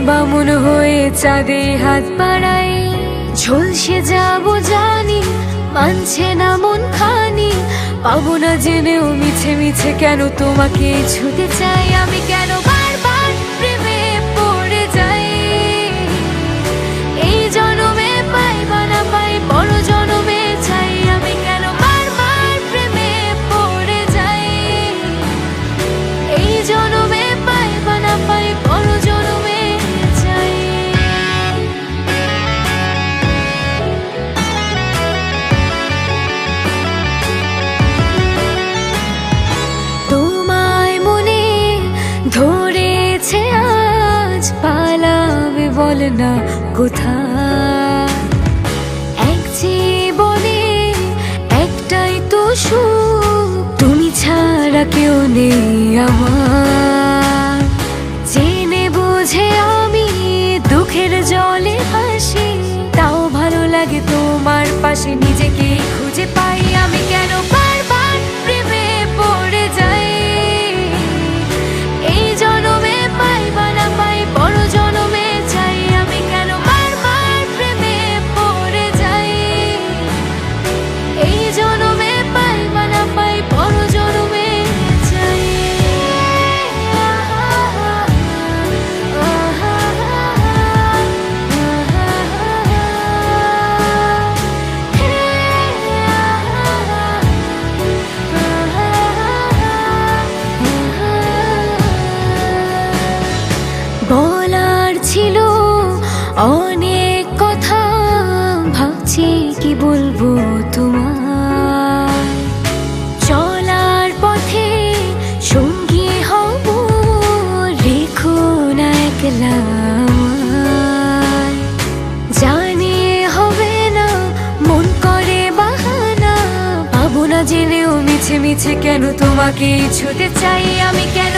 বামুন হয়ে চাঁদে হাত বাড়াই, ঝলসে যাবো জানি, মানছে না মন খানি। পাবো না জেনেও মিছে মিছে কেন তোমাকে ছুতে চাই, আমি কেন বারবার প্রেমে পড়ে যাই। এই জনমে পাই বা না পাই, বড় জনমে চাই, আমি কেন বারবার প্রেমে পড়ে যাই। এই জনমে পাই বা না পাই, বড় জনমে চাই। তোমায় মনে ধরেছে আজ, পালাবে বল না কোথায়। এক জীবনে একটাই তো সুখ, তুমি ছাড়া কেউ নেই আমার। জেনে বুঝে আমি দুঃখের জলে ভাসি, তাও ভালো লাগে তোমার পাশে নিজেকে খুঁজে পাই। আমি কেন বারবার প্রেমে পড়ে যাই। এই জনমে পাই বা না পাই, বড় জনমে চাই, আমি কেন বারবার প্রেমে পড়ে যাই। এই জনমে পাই বা না পাই, বড় জনমে চাই। বলার ছিল অনেক কথা, ভাবছি কি বলবো তোমার। চলার পথে সঙ্গী হব, রেখো না একলা আমায়। জানি হবে না, মন করে বাহানা, পাবো না জেনেও মিছে মিছে কেন তোমাকে ছুতে চাই, আমি কেন